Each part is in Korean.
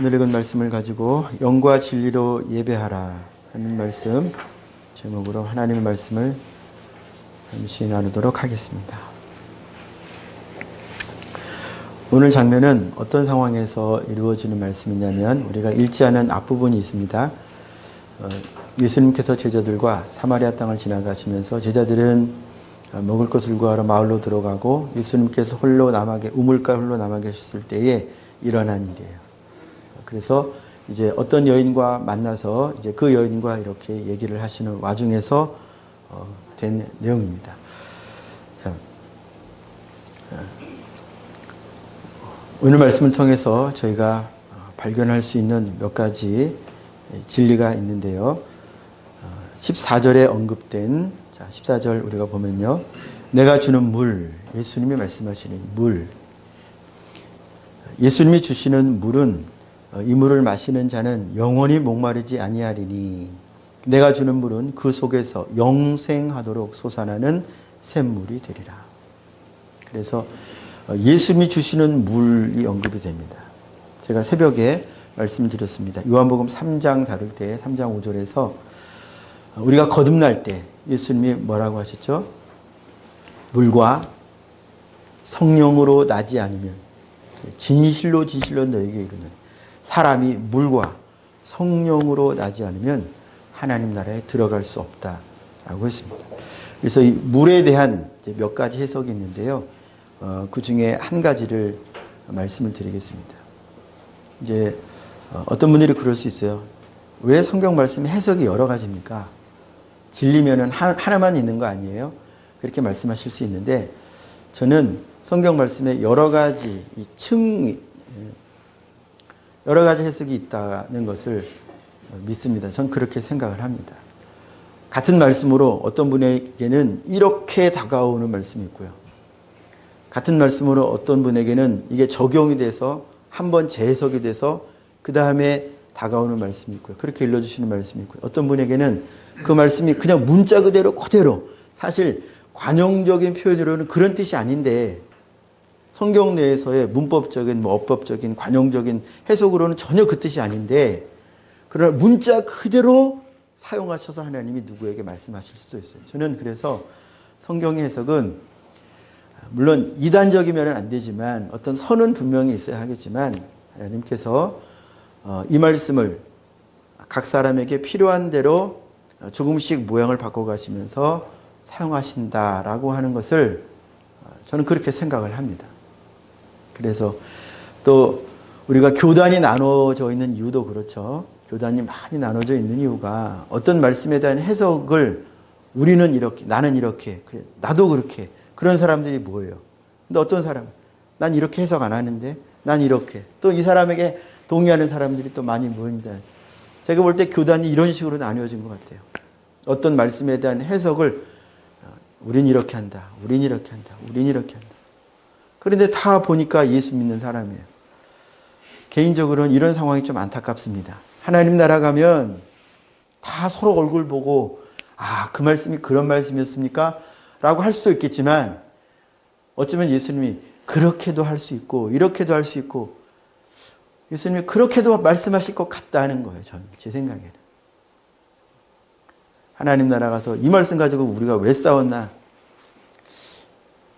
오늘 읽은 말씀을 가지고 영과 진리로 예배하라 하는 말씀 제목으로 하나님의 말씀을 잠시 나누도록 하겠습니다. 오늘 장면은 어떤 상황에서 이루어지는 말씀이냐면 우리가 읽지 않은 앞부분이 있습니다. 예수님께서 제자들과 사마리아 땅을 지나가시면서 제자들은 먹을 것을 구하러 마을로 들어가고 예수님께서 우물가 홀로 남아 계셨을 때에 일어난 일이에요. 그래서 이제 어떤 여인과 만나서 이제 그 여인과 이렇게 얘기를 하시는 와중에서 된 내용입니다. 자, 오늘 말씀을 통해서 저희가 발견할 수 있는 몇 가지 진리가 있는데요. 14절에 언급된 14절 우리가 보면요. 내가 주는 물, 예수님이 말씀하시는 물. 예수님이 주시는 물은 이 물을 마시는 자는 영원히 목마르지 아니하리니 내가 주는 물은 그 속에서 영생하도록 솟아나는 샘물이 되리라. 그래서 예수님이 주시는 물이 언급이 됩니다. 제가 새벽에 말씀드렸습니다. 요한복음 3장 다룰 때 3장 5절에서 우리가 거듭날 때 예수님이 뭐라고 하셨죠? 물과 성령으로 나지 않으면 진실로 너에게 이르는 사람이 물과 성령으로 나지 않으면 하나님 나라에 들어갈 수 없다라고 했습니다. 그래서 이 물에 대한 몇 가지 해석이 있는데요. 그 중에 한 가지를 말씀을 드리겠습니다. 이제 어떤 분들이 그럴 수 있어요. 왜 성경 말씀 해석이 여러 가지입니까? 진리면은 하나만 있는 거 아니에요? 그렇게 말씀하실 수 있는데 저는 성경 말씀에 여러 가지 여러 가지 해석이 있다는 것을 믿습니다. 전 그렇게 생각을 합니다. 같은 말씀으로 어떤 분에게는 이렇게 다가오는 말씀이 있고요. 같은 말씀으로 어떤 분에게는 이게 적용이 돼서 한번 재해석이 돼서 그 다음에 다가오는 말씀이 있고요. 그렇게 일러주시는 말씀이 있고요. 어떤 분에게는 그 말씀이 그냥 문자 그대로 사실 관용적인 표현으로는 그런 뜻이 아닌데 성경 내에서의 문법적인 어법적인 관용적인 해석으로는 전혀 그 뜻이 아닌데 그러나 문자 그대로 사용하셔서 하나님이 누구에게 말씀하실 수도 있어요. 저는 그래서 성경의 해석은 물론 이단적이면 안 되지만 어떤 선은 분명히 있어야 하겠지만 하나님께서 이 말씀을 각 사람에게 필요한 대로 조금씩 모양을 바꿔가시면서 사용하신다라고 하는 것을 저는 그렇게 생각을 합니다. 그래서 또 우리가 교단이 나눠져 있는 이유도 그렇죠. 교단이 많이 나눠져 있는 이유가 어떤 말씀에 대한 해석을 우리는 이렇게, 나는 이렇게, 그래, 나도 그렇게 그런 사람들이 뭐예요? 근데 어떤 사람, 난 이렇게 해석 안 하는데 난 이렇게 또 이 사람에게 동의하는 사람들이 또 많이 모입니다. 제가 볼 때 교단이 이런 식으로 나뉘어진 것 같아요. 어떤 말씀에 대한 해석을 우린 이렇게 한다, 우린 이렇게 한다, 우린 이렇게 한다. 그런데 다 보니까 예수 믿는 사람이에요. 개인적으로는 이런 상황이 좀 안타깝습니다. 하나님 나라 가면 다 서로 얼굴 보고 그 말씀이 그런 말씀이었습니까? 라고 할 수도 있겠지만 어쩌면 예수님이 그렇게도 할 수 있고 이렇게도 할 수 있고 예수님이 그렇게도 말씀하실 것 같다는 거예요. 제 생각에는. 하나님 나라 가서 이 말씀 가지고 우리가 왜 싸웠나?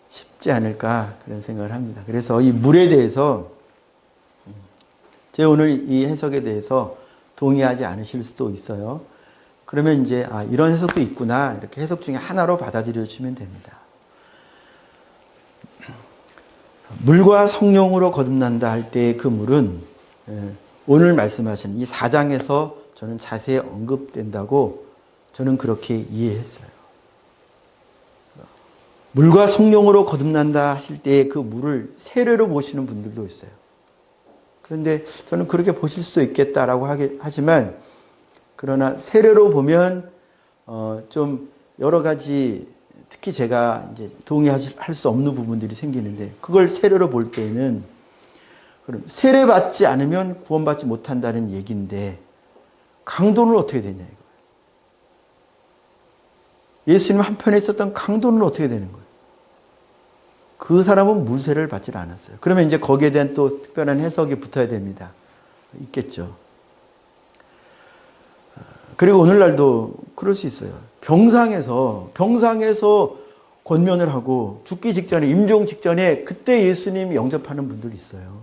쉽지 않을까 그런 생각을 합니다. 그래서 이 물에 대해서 제가 오늘 이 해석에 대해서 동의하지 않으실 수도 있어요. 그러면 이제 이런 해석도 있구나 이렇게 해석 중에 하나로 받아들여 주시면 됩니다. 물과 성령으로 거듭난다 할 때 그 물은 오늘 말씀하신 이 4장에서 저는 자세히 언급된다고 저는 그렇게 이해했어요. 물과 성령으로 거듭난다 하실 때 그 물을 세례로 보시는 분들도 있어요. 그런데 저는 그렇게 보실 수도 있겠다라고 하지만 그러나 세례로 보면 좀 여러 가지 특히 제가 이제 동의할 수 없는 부분들이 생기는데 그걸 세례로 볼 때에는 그럼 세례 받지 않으면 구원받지 못한다는 얘기인데 강도는 어떻게 되냐 이거예요. 예수님 한편에 있었던 강도는 어떻게 되는 거예요? 그 사람은 물세를 받지 않았어요. 그러면 이제 거기에 대한 또 특별한 해석이 붙어야 됩니다. 있겠죠. 그리고 오늘날도 그럴 수 있어요. 병상에서 권면을 하고 죽기 직전에, 임종 직전에 그때 예수님 영접하는 분들이 있어요.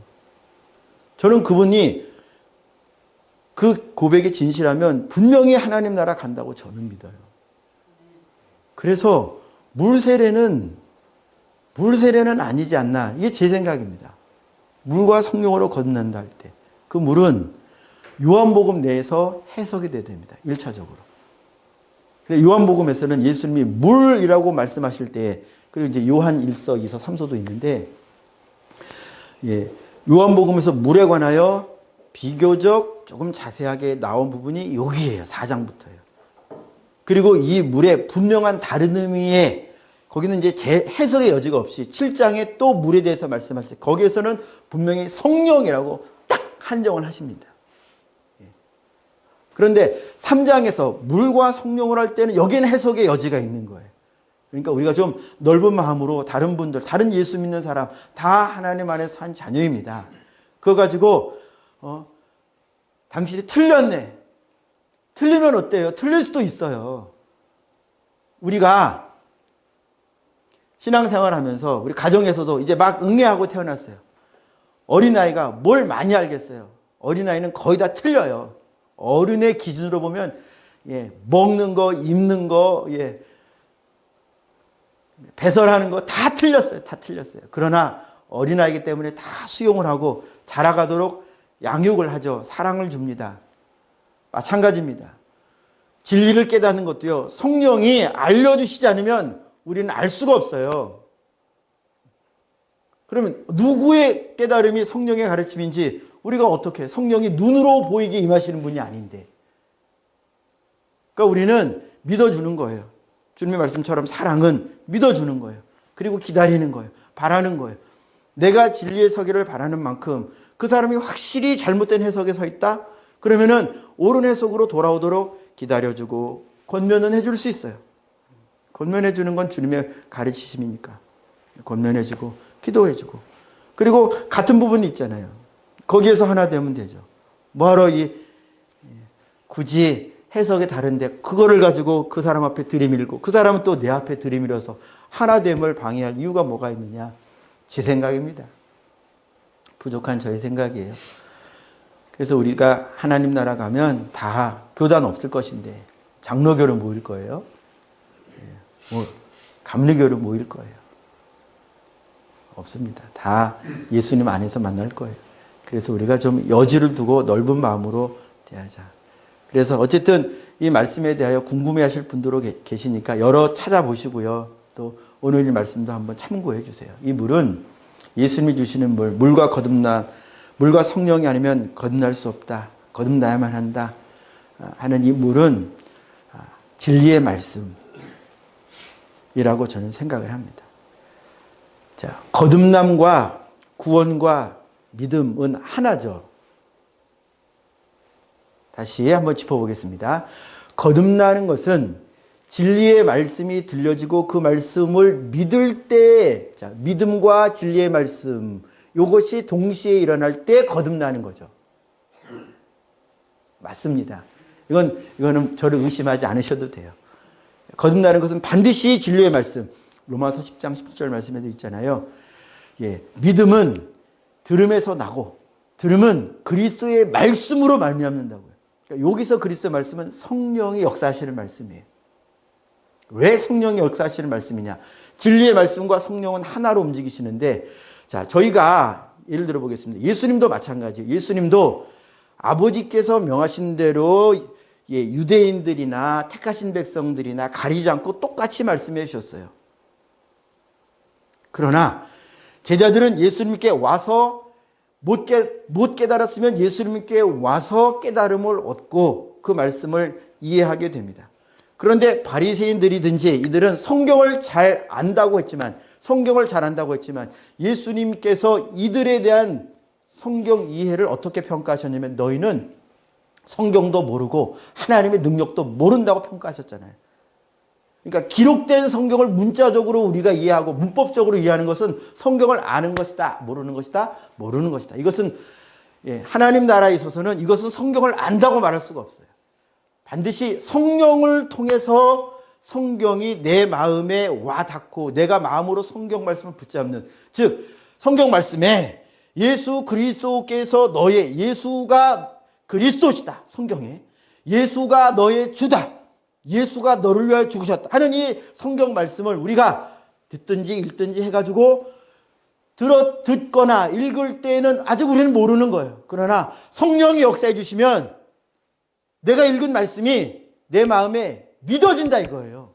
저는 그분이 그 고백이 진실하면 분명히 하나님 나라 간다고 저는 믿어요. 그래서 물세례는 아니지 않나. 이게 제 생각입니다. 물과 성령으로 거듭난다 할 때 그 물은 요한복음 내에서 해석이 돼야 됩니다. 1차적으로. 요한복음에서는 예수님이 물이라고 말씀하실 때, 그리고 이제 요한 1서, 2서, 3서도 있는데, 요한복음에서 물에 관하여 비교적 조금 자세하게 나온 부분이 여기에요. 4장부터예요. 그리고 이 물의 분명한 다른 의미에, 거기는 이제 해석의 여지가 없이 7장에 또 물에 대해서 말씀하실 때 거기에서는 분명히 성령이라고 딱 한정을 하십니다. 그런데 3장에서 물과 성령을 할 때는 여기에는 해석의 여지가 있는 거예요. 그러니까 우리가 좀 넓은 마음으로 다른 분들, 다른 예수 믿는 사람 다 하나님 안에서 한 자녀입니다. 그거 가지고 당신이 틀렸네. 틀리면 어때요? 틀릴 수도 있어요. 우리가 신앙생활하면서 우리 가정에서도 이제 막 응애하고 태어났어요. 어린아이가 뭘 많이 알겠어요. 어린아이는 거의 다 틀려요. 어른의 기준으로 보면 먹는 거, 입는 거, 배설하는 거 다 틀렸어요. 다 틀렸어요. 그러나 어린아이기 때문에 다 수용을 하고 자라가도록 양육을 하죠. 사랑을 줍니다. 마찬가지입니다. 진리를 깨닫는 것도요. 성령이 알려주시지 않으면 우리는 알 수가 없어요. 그러면 누구의 깨달음이 성령의 가르침인지 우리가 어떻게, 성령이 눈으로 보이게 임하시는 분이 아닌데. 그러니까 우리는 믿어주는 거예요. 주님의 말씀처럼 사랑은 믿어주는 거예요. 그리고 기다리는 거예요. 바라는 거예요. 내가 진리에 서기를 바라는 만큼 그 사람이 확실히 잘못된 해석에 서 있다? 그러면은 옳은 해석으로 돌아오도록 기다려주고 권면은 해줄 수 있어요. 권면해주는 건 주님의 가르치심이니까. 권면해주고 기도해주고. 그리고 같은 부분이 있잖아요. 거기에서 하나 되면 되죠. 뭐하러 굳이 해석이 다른데 그거를 가지고 그 사람 앞에 들이밀고 그 사람은 또 내 앞에 들이밀어서 하나됨을 방해할 이유가 뭐가 있느냐. 제 생각입니다. 부족한 저의 생각이에요. 그래서 우리가 하나님 나라 가면 다 교단 없을 것인데 장로교로 모일 거예요. 감리교로 모일 거예요. 없습니다. 다 예수님 안에서 만날 거예요. 그래서 우리가 좀 여지를 두고 넓은 마음으로 대하자. 그래서 어쨌든 이 말씀에 대하여 궁금해하실 분들도 계시니까 여러 찾아보시고요. 또 오늘 이 말씀도 한번 참고해 주세요. 이 물은 예수님이 주시는 물과 물과 성령이 아니면 거듭날 수 없다. 거듭나야만 한다. 하는 이 물은 진리의 말씀이라고 저는 생각을 합니다. 자, 거듭남과 구원과 믿음은 하나죠. 다시 한번 짚어보겠습니다. 거듭나는 것은 진리의 말씀이 들려지고 그 말씀을 믿을 때, 자, 믿음과 진리의 말씀, 이것이 동시에 일어날 때 거듭나는 거죠. 맞습니다. 이거는 저를 의심하지 않으셔도 돼요. 거듭나는 것은 반드시 진리의 말씀, 로마서 10장 10절 말씀에도 있잖아요. 믿음은 들음에서 나고 들음은 그리스도의 말씀으로 말미암는다고요. 그러니까 여기서 그리스도의 말씀은 성령이 역사하시는 말씀이에요. 왜 성령이 역사하시는 말씀이냐? 진리의 말씀과 성령은 하나로 움직이시는데, 자, 저희가 예를 들어 보겠습니다. 예수님도 마찬가지예요. 예수님도 아버지께서 명하신 대로 유대인들이나 택하신 백성들이나 가리지 않고 똑같이 말씀해 주셨어요. 그러나 제자들은 예수님께 와서 못 깨달았으면 예수님께 와서 깨달음을 얻고 그 말씀을 이해하게 됩니다. 그런데 바리새인들이든지 이들은 성경을 잘 안다고 했지만 예수님께서 이들에 대한 성경 이해를 어떻게 평가하셨냐면 너희는 성경도 모르고 하나님의 능력도 모른다고 평가하셨잖아요. 그러니까 기록된 성경을 문자적으로 우리가 이해하고 문법적으로 이해하는 것은 성경을 아는 것이다, 모르는 것이다, 모르는 것이다. 이것은 하나님 나라에 있어서는 이것은 성경을 안다고 말할 수가 없어요. 반드시 성령을 통해서 성경이 내 마음에 와 닿고 내가 마음으로 성경 말씀을 붙잡는, 즉 성경 말씀에 예수 그리스도께서 예수가 그리스도시다. 성경에 예수가 너의 주다. 예수가 너를 위하여 죽으셨다 하는 이 성경 말씀을 우리가 듣든지 읽든지 해가지고 듣거나 읽을 때는 아직 우리는 모르는 거예요. 그러나 성령이 역사해 주시면 내가 읽은 말씀이 내 마음에 믿어진다 이거예요.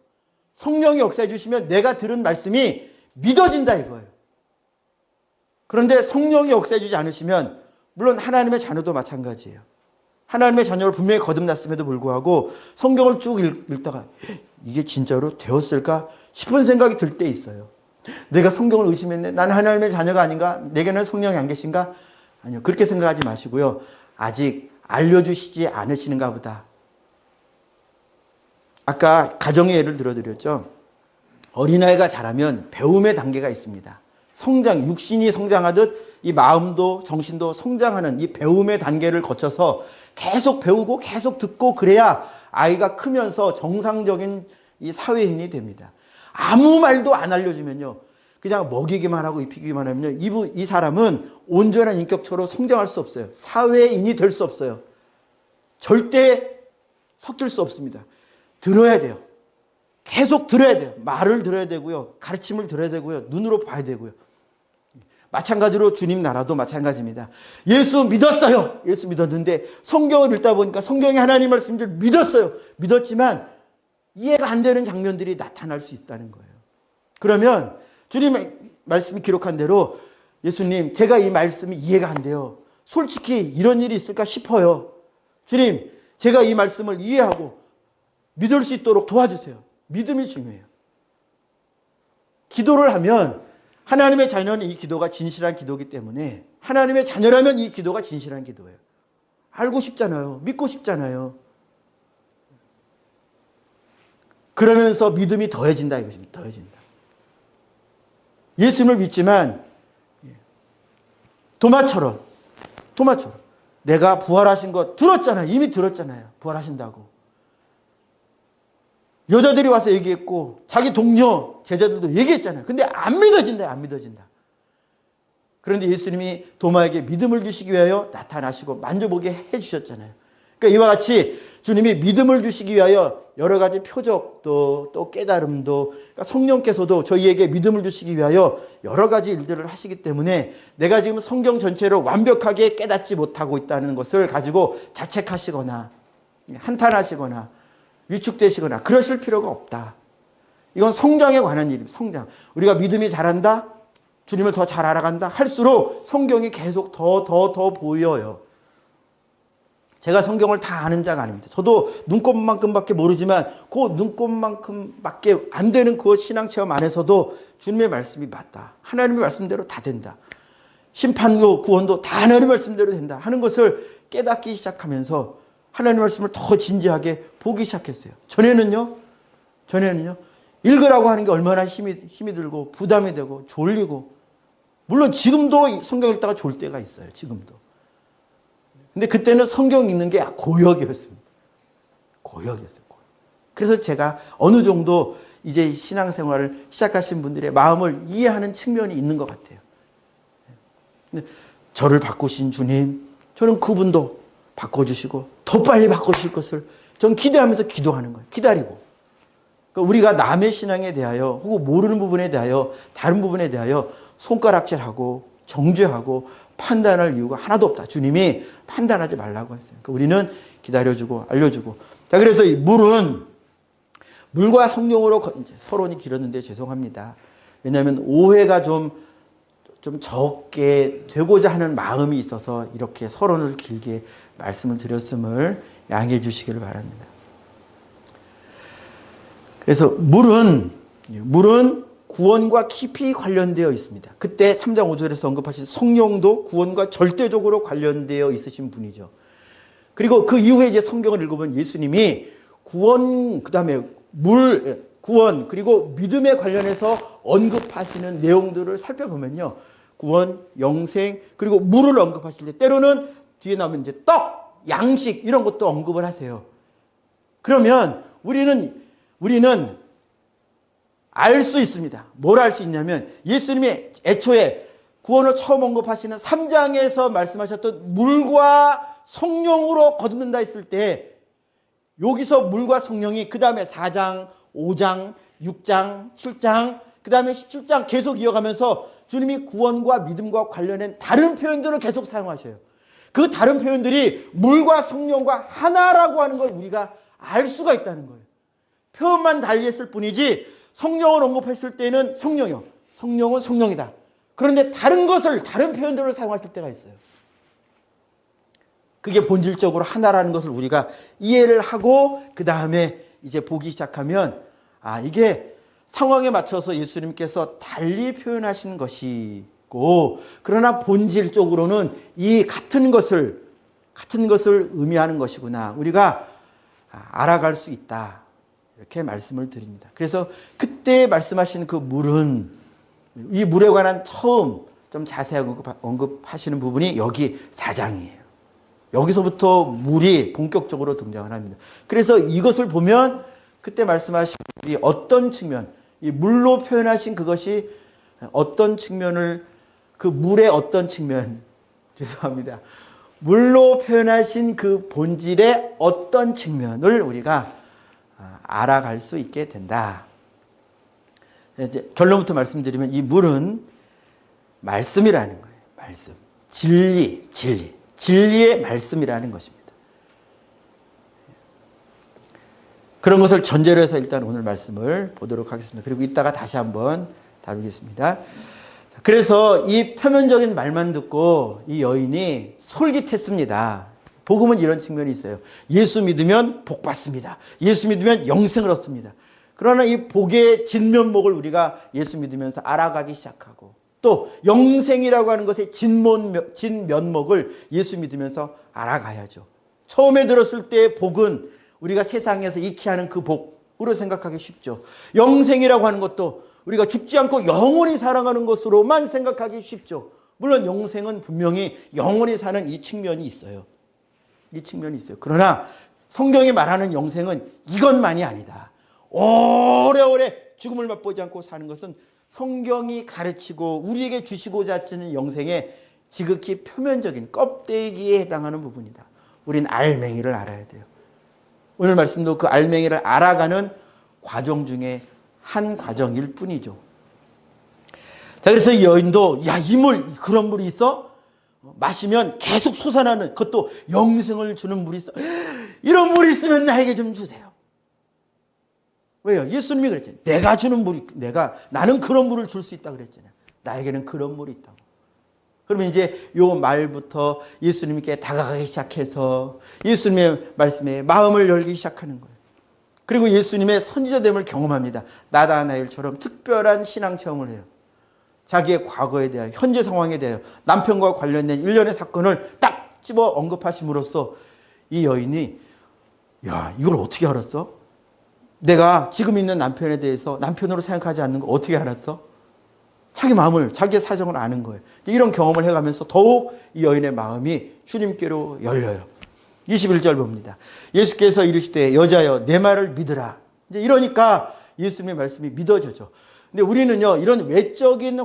성령이 역사해 주시면 내가 들은 말씀이 믿어진다 이거예요. 그런데 성령이 역사해 주지 않으시면, 물론 하나님의 자녀도 마찬가지예요. 하나님의 자녀를 분명히 거듭났음에도 불구하고 성경을 쭉 읽다가 이게 진짜로 되었을까 싶은 생각이 들 때 있어요. 내가 성경을 의심했네. 나는 하나님의 자녀가 아닌가? 내게는 성령이 안 계신가? 아니요. 그렇게 생각하지 마시고요. 아직 알려주시지 않으시는가 보다. 아까 가정의 예를 들어드렸죠. 어린아이가 자라면 배움의 단계가 있습니다. 성장, 육신이 성장하듯 이 마음도 정신도 성장하는 이 배움의 단계를 거쳐서 계속 배우고 계속 듣고 그래야 아이가 크면서 정상적인 이 사회인이 됩니다. 아무 말도 안 알려주면요, 그냥 먹이기만 하고 입히기만 하면요, 이 사람은 온전한 인격체로 성장할 수 없어요. 사회인이 될 수 없어요. 절대 섞일 수 없습니다. 들어야 돼요. 계속 들어야 돼요. 말을 들어야 되고요. 가르침을 들어야 되고요. 눈으로 봐야 되고요. 마찬가지로 주님 나라도 마찬가지입니다. 예수 믿었어요. 예수 믿었는데 성경을 읽다 보니까 성경의 하나님 말씀을 믿었어요. 믿었지만 이해가 안 되는 장면들이 나타날 수 있다는 거예요. 그러면 주님의 말씀이 기록한 대로, 예수님 제가 이 말씀이 이해가 안 돼요. 솔직히 이런 일이 있을까 싶어요. 주님 제가 이 말씀을 이해하고 믿을 수 있도록 도와주세요. 믿음이 중요해요. 기도를 하면 하나님의 자녀는 이 기도가 진실한 기도이기 때문에, 하나님의 자녀라면 이 기도가 진실한 기도예요. 알고 싶잖아요. 믿고 싶잖아요. 그러면서 믿음이 더해진다 이것입니다. 더해진다. 예수님을 믿지만 도마처럼 내가 부활하신 거 들었잖아요. 이미 들었잖아요. 부활하신다고. 여자들이 와서 얘기했고 자기 동료 제자들도 얘기했잖아요. 근데 안 믿어진다. 안 믿어진다. 그런데 예수님이 도마에게 믿음을 주시기 위하여 나타나시고 만져보게 해주셨잖아요. 그러니까 이와 같이 주님이 믿음을 주시기 위하여 여러 가지 표적도 또 깨달음도, 그러니까 성령께서도 저희에게 믿음을 주시기 위하여 여러 가지 일들을 하시기 때문에 내가 지금 성경 전체를 완벽하게 깨닫지 못하고 있다는 것을 가지고 자책하시거나 한탄하시거나 위축되시거나 그러실 필요가 없다. 이건 성장에 관한 일입니다. 성장. 우리가 믿음이 자란다, 주님을 더 잘 알아간다 할수록 성경이 계속 더 보여요. 제가 성경을 다 아는 자가 아닙니다. 저도 눈꼽만큼밖에 모르지만 그 눈꼽만큼밖에 안 되는 그 신앙체험 안에서도 주님의 말씀이 맞다. 하나님의 말씀대로 다 된다. 심판도 구원도 다 하나님의 말씀대로 된다 하는 것을 깨닫기 시작하면서 하나님의 말씀을 더 진지하게 보기 시작했어요. 전에는요 읽으라고 하는 게 얼마나 힘이 들고 부담이 되고 졸리고, 물론 지금도 성경 읽다가 졸 때가 있어요. 지금도. 근데 그때는 성경 읽는 게 고역이었습니다. 고역이었어요. 그래서 제가 어느 정도 이제 신앙생활을 시작하신 분들의 마음을 이해하는 측면이 있는 것 같아요. 근데 저를 바꾸신 주님, 저는 그분도 바꿔주시고 더 빨리 바꿔주실 것을 전 기대하면서 기도하는 거예요. 기다리고. 그러니까 우리가 남의 신앙에 대하여 혹은 모르는 부분에 대하여 다른 부분에 대하여 손가락질하고 정죄하고 판단할 이유가 하나도 없다. 주님이 판단하지 말라고 했어요. 그러니까 우리는 기다려주고 알려주고. 자, 그래서 이 물과 성령으로 이제 서론이 길었는데 죄송합니다. 왜냐하면 오해가 좀 적게 되고자 하는 마음이 있어서 이렇게 서론을 길게 말씀을 드렸음을 양해해 주시기를 바랍니다. 그래서 물은 구원과 깊이 관련되어 있습니다. 그때 3장 5절에서 언급하신 성령도 구원과 절대적으로 관련되어 있으신 분이죠. 그리고 그 이후에 이제 성경을 읽어보면 예수님이 구원, 그다음에 구원, 그리고 믿음에 관련해서 언급하시는 내용들을 살펴보면요. 구원, 영생, 그리고 물을 언급하실 때 때로는 뒤에 나오면 이제 떡, 양식 이런 것도 언급을 하세요. 그러면 우리는 알 수 있습니다. 뭘 알 수 있냐면 예수님이 애초에 구원을 처음 언급하시는 3장에서 말씀하셨던 물과 성령으로 거듭는다 했을 때 여기서 물과 성령이 그 다음에 4장, 5장, 6장, 7장, 그 다음에 17장 계속 이어가면서 주님이 구원과 믿음과 관련된 다른 표현들을 계속 사용하셔요. 그 다른 표현들이 물과 성령과 하나라고 하는 걸 우리가 알 수가 있다는 거예요. 표현만 달리했을 뿐이지 성령을 언급했을 때는 성령이요. 성령은 성령이다. 그런데 다른 표현들을 사용하실 때가 있어요. 그게 본질적으로 하나라는 것을 우리가 이해를 하고 그 다음에 이제 보기 시작하면 이게 상황에 맞춰서 예수님께서 달리 표현하신 것이고 그러나 본질적으로는 이 같은 것을 의미하는 것이구나. 우리가 알아갈 수 있다. 이렇게 말씀을 드립니다. 그래서 그때 말씀하신 그 물은 이 물에 관한 처음 좀 자세하게 언급하시는 부분이 여기 4장이에요. 여기서부터 물이 본격적으로 등장을 합니다. 그래서 이것을 보면 그때 말씀하신 물이 어떤 측면, 이 물로 표현하신 그것이 어떤 측면을, 그 물의 어떤 측면, 죄송합니다. 물로 표현하신 그 본질의 어떤 측면을 우리가 알아갈 수 있게 된다. 이제 결론부터 말씀드리면 이 물은 말씀이라는 거예요. 말씀. 진리의 말씀이라는 것입니다. 그런 것을 전제로 해서 일단 오늘 말씀을 보도록 하겠습니다. 그리고 이따가 다시 한번 다루겠습니다. 그래서 이 표면적인 말만 듣고 이 여인이 솔깃했습니다. 복음은 이런 측면이 있어요. 예수 믿으면 복 받습니다. 예수 믿으면 영생을 얻습니다. 그러나 이 복의 진면목을 우리가 예수 믿으면서 알아가기 시작하고 또 영생이라고 하는 것의 진면목을 예수 믿으면서 알아가야죠. 처음에 들었을 때 복은 우리가 세상에서 익히 하는 그 복으로 생각하기 쉽죠. 영생이라고 하는 것도 우리가 죽지 않고 영원히 살아가는 것으로만 생각하기 쉽죠. 물론 영생은 분명히 영원히 사는 이 측면이 있어요. 그러나 성경이 말하는 영생은 이것만이 아니다. 오래오래 죽음을 맛보지 않고 사는 것은 성경이 가르치고 우리에게 주시고자 하시는 영생의 지극히 표면적인 껍데기에 해당하는 부분이다. 우린 알맹이를 알아야 돼요. 오늘 말씀도 그 알맹이를 알아가는 과정 중에 한 과정일 뿐이죠. 자, 그래서 이 여인도 이 물, 그런 물이 있어? 마시면 계속 솟아나는, 그것도 영생을 주는 물이 있어. 이런 물이 있으면 나에게 좀 주세요. 왜요? 예수님이 그랬잖아요. 내가 주는 물이, 나는 그런 물을 줄 수 있다고 그랬잖아요. 나에게는 그런 물이 있다고. 그러면 이제 요 말부터 예수님께 다가가기 시작해서 예수님의 말씀에 마음을 열기 시작하는 거예요. 그리고 예수님의 선지자됨을 경험합니다. 나다나엘처럼 특별한 신앙 체험을 해요. 자기의 과거에 대하여, 현재 상황에 대하여 남편과 관련된 일련의 사건을 딱 집어 언급하심으로써 이 여인이 이걸 어떻게 알았어? 내가 지금 있는 남편에 대해서 남편으로 생각하지 않는 거 어떻게 알았어? 자기 마음을, 자기의 사정을 아는 거예요. 이런 경험을 해가면서 더욱 이 여인의 마음이 주님께로 열려요. 21절 봅니다. 예수께서 이르시되 여자여 내 말을 믿으라. 이제 이러니까 예수님의 말씀이 믿어져죠. 근데 우리는요, 이런 외적인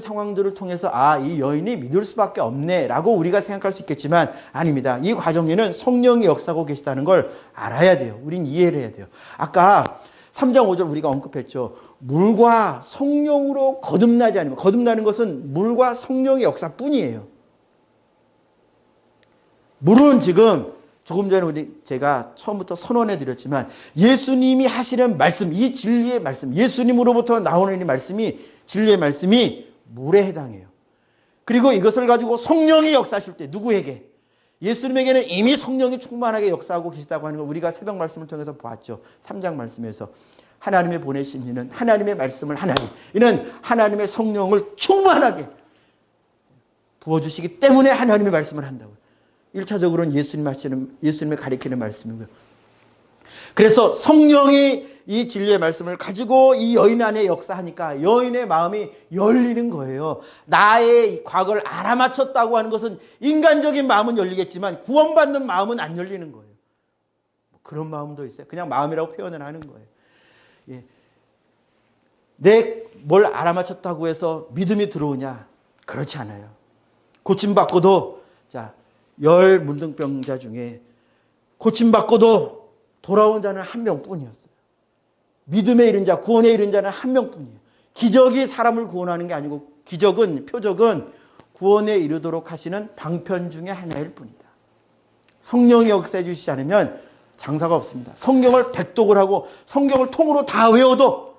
상황들을 통해서 이 여인이 믿을 수밖에 없네 라고 우리가 생각할 수 있겠지만 아닙니다. 이 과정에는 성령이 역사하고 계시다는 걸 알아야 돼요. 우린 이해를 해야 돼요. 아까 3장 5절 우리가 언급했죠. 물과 성령으로 거듭나지 않으면, 거듭나는 것은 물과 성령의 역사뿐이에요. 물은 지금 조금 전에 제가 처음부터 선언해 드렸지만 예수님이 하시는 말씀, 이 진리의 말씀, 예수님으로부터 나오는 이 말씀이, 진리의 말씀이 물에 해당해요. 그리고 이것을 가지고 성령이 역사하실 때 누구에게? 예수님에게는 이미 성령이 충만하게 역사하고 계시다고 하는 걸 우리가 새벽 말씀을 통해서 보았죠. 3장 말씀에서 하나님의 보내신 이는 하나님의 말씀을 하나니, 이는 하나님의 성령을 충만하게 부어주시기 때문에 하나님의 말씀을 한다고요. 1차적으로는 예수님이 가리키는 말씀이고요. 그래서 성령이 이 진리의 말씀을 가지고 이 여인 안에 역사하니까 여인의 마음이 열리는 거예요. 나의 과거를 알아맞혔다고 하는 것은 인간적인 마음은 열리겠지만 구원받는 마음은 안 열리는 거예요. 그런 마음도 있어요. 그냥 마음이라고 표현을 하는 거예요. 예. 내 뭘 알아맞혔다고 해서 믿음이 들어오냐? 그렇지 않아요. 고침받고도, 자, 10 문둥병자 중에 고침받고도 돌아온 자는 한 명뿐이었어요. 믿음에 이른 자, 구원에 이른 자는 한 명뿐이에요. 기적이 사람을 구원하는 게 아니고 기적은, 표적은 구원에 이르도록 하시는 방편 중에 하나일 뿐이다. 성령이 역사해 주시지 않으면 장사가 없습니다. 성경을 백독을 하고 성경을 통으로 다 외워도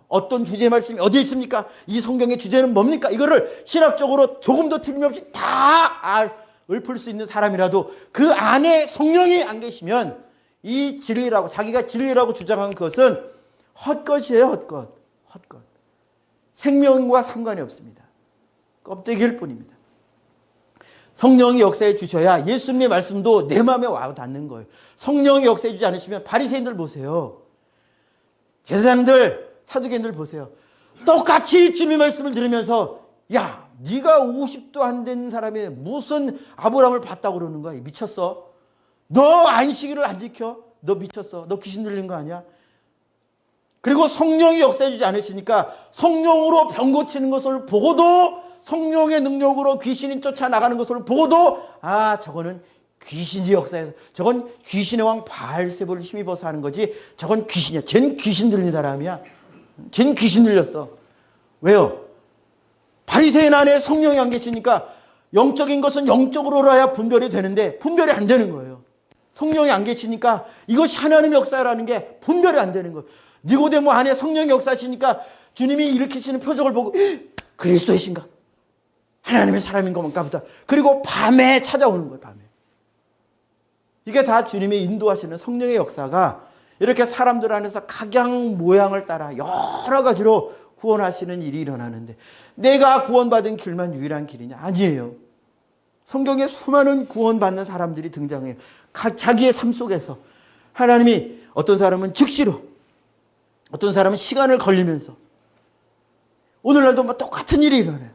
어떤 주제의 말씀이 어디에 있습니까? 이 성경의 주제는 뭡니까? 이거를 신학적으로 조금도 틀림없이 다 읊을 수 있는 사람이라도 그 안에 성령이 안 계시면 이 진리라고, 자기가 진리라고 주장한 것은 헛것이에요. 헛것. 생명과 상관이 없습니다. 껍데기일 뿐입니다. 성령이 역사해 주셔야 예수님의 말씀도 내 마음에 와 닿는 거예요. 성령이 역사해 주지 않으시면 바리새인들 보세요. 제사장들, 사두개인들 보세요. 똑같이 주님의 말씀을 들으면서 야, 네가 50도 안 된 사람이 무슨 아브라함을 봤다고 그러는 거야? 미쳤어? 너 안식일을 안 지켜? 너 미쳤어? 너 귀신 들린 거 아니야? 그리고 성령이 역사해 주지 않으시니까 성령으로 병 고치는 것을 보고도, 성령의 능력으로 귀신이 쫓아나가는 것을 보고도, 아, 저거는 귀신이 역사해서, 저건 귀신의 왕 바알세불을 힘입어서 하는 거지, 저건 귀신이야. 쟨 귀신 들린 사람이야. 쟨 귀신 들렸어. 왜요? 바리새인 안에 성령이 안 계시니까 영적인 것은 영적으로 해야 분별이 되는데 분별이 안 되는 거예요. 성령이 안 계시니까 이것이 하나님의 역사라는 게 분별이 안 되는 거예요. 니고데모 안에 성령이 역사하시니까 주님이 일으키시는 표적을 보고 그리스도이신가? 하나님의 사람인 것만가 보다. 그리고 밤에 찾아오는 거예요. 밤에. 이게 다 주님이 인도하시는 성령의 역사가 이렇게 사람들 안에서 각양 모양을 따라 여러 가지로 구원하시는 일이 일어나는데 내가 구원받은 길만 유일한 길이냐? 아니에요. 성경에 수많은 구원받는 사람들이 등장해요. 자기의 삶 속에서 하나님이 어떤 사람은 즉시로, 어떤 사람은 시간을 걸리면서, 오늘날도 뭐 똑같은 일이 일어나요.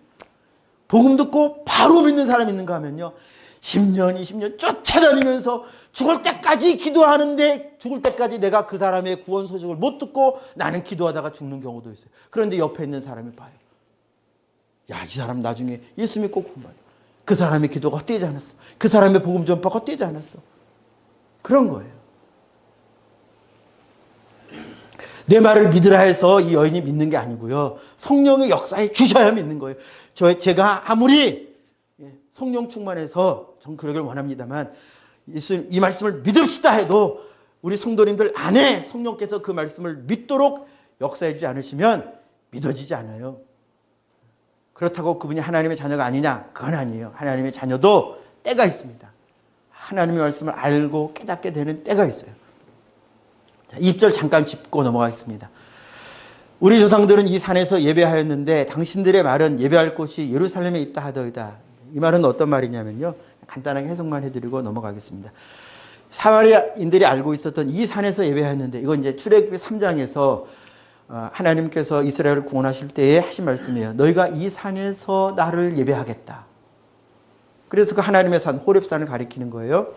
복음 듣고 바로 믿는 사람이 있는가 하면요, 10년, 20년 쫓아다니면서 죽을 때까지 기도하는데 죽을 때까지 내가 그 사람의 구원 소식을 못 듣고 나는 기도하다가 죽는 경우도 있어요. 그런데 옆에 있는 사람이 봐요. 야, 이 사람 나중에 예수 믿고 구원받아. 그 사람의 기도가 헛되지 않았어. 그 사람의 복음 전파가 헛되지 않았어. 그런 거예요. 내 말을 믿으라 해서 이 여인이 믿는 게 아니고요. 성령의 역사에 주셔야 믿는 거예요. 제가 아무리 성령 충만해서 전 그러길 원합니다만 이 말씀을 믿읍시다 해도 우리 성도님들 안에 성령께서 그 말씀을 믿도록 역사해 주지 않으시면 믿어지지 않아요. 그렇다고 그분이 하나님의 자녀가 아니냐? 그건 아니에요. 하나님의 자녀도 때가 있습니다. 하나님의 말씀을 알고 깨닫게 되는 때가 있어요. 자, 2절 잠깐 짚고 넘어가겠습니다. 우리 조상들은 이 산에서 예배하였는데 당신들의 말은 예배할 곳이 예루살렘에 있다 하더이다. 이 말은 어떤 말이냐면요. 간단하게 해석만 해드리고 넘어가겠습니다. 사마리아인들이 알고 있었던 이 산에서 예배하였는데, 이건 이제 출애굽기 3장에서 하나님께서 이스라엘을 구원하실 때에 하신 말씀이에요. 너희가 이 산에서 나를 예배하겠다. 그래서 그 하나님의 산, 호렙산을 가리키는 거예요.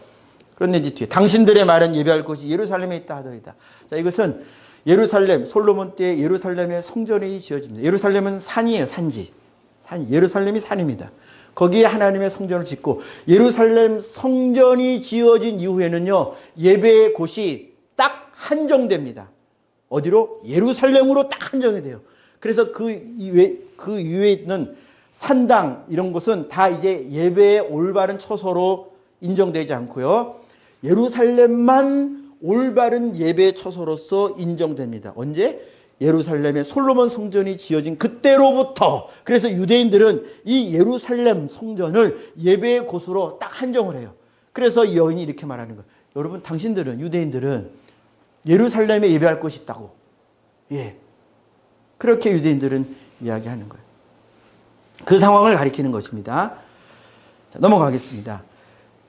그런데 이제 뒤에 당신들의 말은 예배할 곳이 예루살렘에 있다 하더이다. 자, 이것은 예루살렘, 솔로몬 때 예루살렘의 성전이 지어집니다. 예루살렘은 산이에요, 산지. 예루살렘이 산입니다. 거기에 하나님의 성전을 짓고 예루살렘 성전이 지어진 이후에는요, 예배의 곳이 딱 한정됩니다. 어디로? 예루살렘으로 딱 한정이 돼요. 그래서 그 이외에 있는 산당 이런 곳은 다 이제 예배의 올바른 처소로 인정되지 않고요. 예루살렘만 올바른 예배의 처소로서 인정됩니다. 언제? 예루살렘의 솔로몬 성전이 지어진 그때로부터. 그래서 유대인들은 이 예루살렘 성전을 예배의 곳으로 딱 한정을 해요. 그래서 이 여인이 이렇게 말하는 거예요. 여러분, 당신들은, 유대인들은 예루살렘에 예배할 곳이 있다고. 예. 그렇게 유대인들은 이야기하는 거예요. 그 상황을 가리키는 것입니다. 자, 넘어가겠습니다.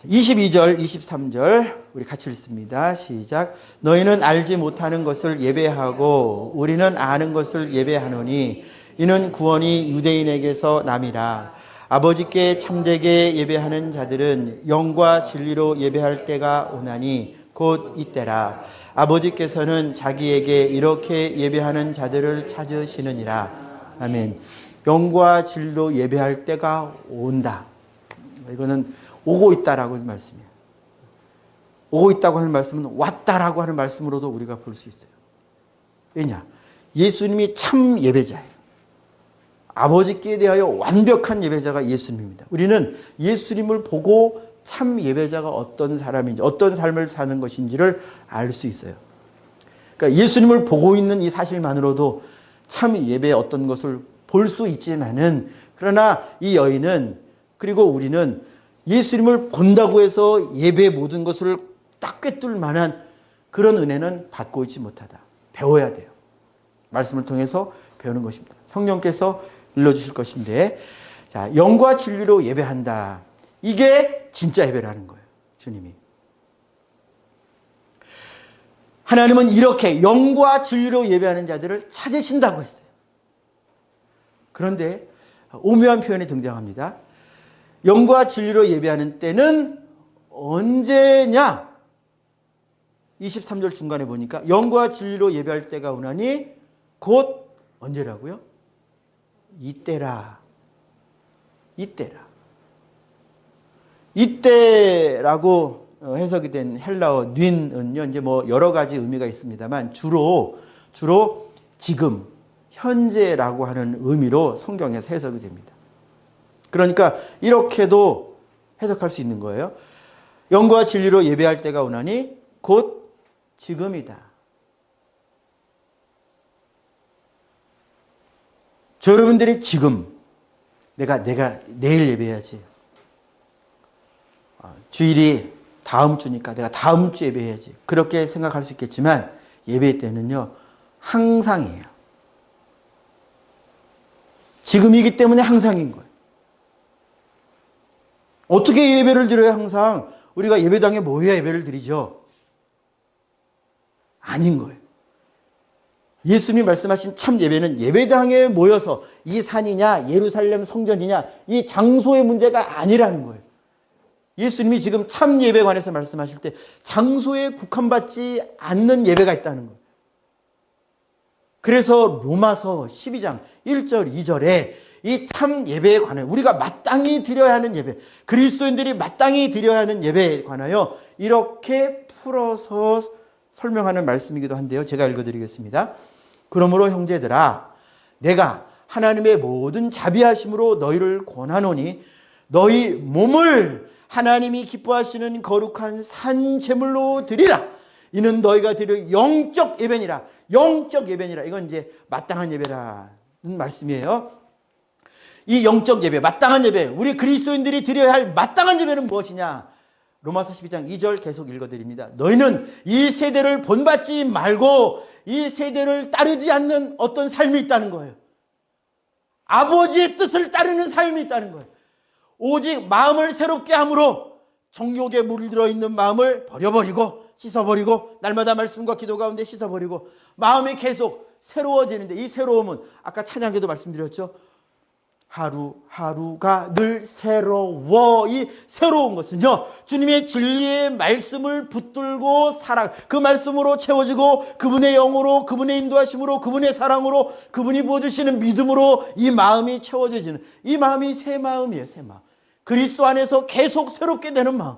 22절, 23절 우리 같이 읽습니다. 시작. 너희는 알지 못하는 것을 예배하고 우리는 아는 것을 예배하노니 이는 구원이 유대인에게서 남이라. 아버지께 참되게 예배하는 자들은 영과 진리로 예배할 때가 오나니 곧 이때라. 아버지께서는 자기에게 이렇게 예배하는 자들을 찾으시느니라. 아멘. 영과 진리로 예배할 때가 온다. 이거는 오고 있다라고 하는 말씀이에요. 오고 있다고 하는 말씀은 왔다라고 하는 말씀으로도 우리가 볼 수 있어요. 왜냐? 예수님이 참 예배자예요. 아버지께 대하여 완벽한 예배자가 예수님입니다. 우리는 예수님을 보고 참 예배자가 어떤 사람인지, 어떤 삶을 사는 것인지를 알 수 있어요. 그러니까 예수님을 보고 있는 이 사실만으로도 참 예배의 어떤 것을 볼 수 있지만은, 그러나 이 여인은, 그리고 우리는 예수님을 본다고 해서 예배의 모든 것을 딱 꿰뚫을 만한 그런 은혜는 받고 있지 못하다. 배워야 돼요. 말씀을 통해서 배우는 것입니다. 성령께서 일러주실 것인데, 자, 영과 진리로 예배한다. 이게 진짜 예배라는 거예요. 주님이. 하나님은 이렇게 영과 진리로 예배하는 자들을 찾으신다고 했어요. 그런데 오묘한 표현이 등장합니다. 영과 진리로 예배하는 때는 언제냐? 23절 중간에 보니까 영과 진리로 예배할 때가 오나니 곧 언제라고요? 이때라. 이때라. 이때라고 해석이 된 헬라어 닌은요, 이제 뭐 여러 가지 의미가 있습니다만 주로 지금, 현재라고 하는 의미로 성경에서 해석이 됩니다. 그러니까 이렇게도 해석할 수 있는 거예요. 영과 진리로 예배할 때가 오나니 곧 지금이다. 저 여러분들이 지금 내가 내일 예배해야지. 주일이 다음 주니까 내가 다음 주 예배해야지. 그렇게 생각할 수 있겠지만 예배 때는요, 항상이에요. 지금이기 때문에 항상인 거예요. 어떻게 예배를 드려야 항상 우리가 예배당에 모여야 예배를 드리죠? 아닌 거예요. 예수님이 말씀하신 참 예배는 예배당에 모여서 이 산이냐 예루살렘 성전이냐 이 장소의 문제가 아니라는 거예요. 예수님이 지금 참 예배에 관해서 말씀하실 때 장소에 국한받지 않는 예배가 있다는 거예요. 그래서 로마서 12장 1절 2절에 이 참 예배에 관하여 우리가 마땅히 드려야 하는 예배, 그리스도인들이 마땅히 드려야 하는 예배에 관하여 이렇게 풀어서 설명하는 말씀이기도 한데요. 제가 읽어드리겠습니다. 그러므로 형제들아, 내가 하나님의 모든 자비하심으로 너희를 권하노니 너희 몸을 하나님이 기뻐하시는 거룩한 산 제물로 드리라. 이는 너희가 드릴 영적 예배니라. 영적 예배니라. 이건 이제 마땅한 예배라는 말씀이에요. 이 영적 예배, 마땅한 예배, 우리 그리스도인들이 드려야 할 마땅한 예배는 무엇이냐? 로마서 12장 2절 계속 읽어드립니다. 너희는 이 세대를 본받지 말고 이 세대를 따르지 않는 어떤 삶이 있다는 거예요. 아버지의 뜻을 따르는 삶이 있다는 거예요. 오직 마음을 새롭게 함으로 정욕에 물들어 있는 마음을 버려버리고 씻어버리고 날마다 말씀과 기도 가운데 씻어버리고 마음이 계속 새로워지는데, 이 새로움은 아까 찬양에도 말씀드렸죠. 하루하루가 늘 새로워. 이 새로운 것은요, 주님의 진리의 말씀을 붙들고 살아 그 말씀으로 채워지고 그분의 영으로, 그분의 인도하심으로, 그분의 사랑으로, 그분이 부어주시는 믿음으로 이 마음이 채워져지는, 이 마음이 새 마음이에요. 새 마음. 그리스도 안에서 계속 새롭게 되는 마음.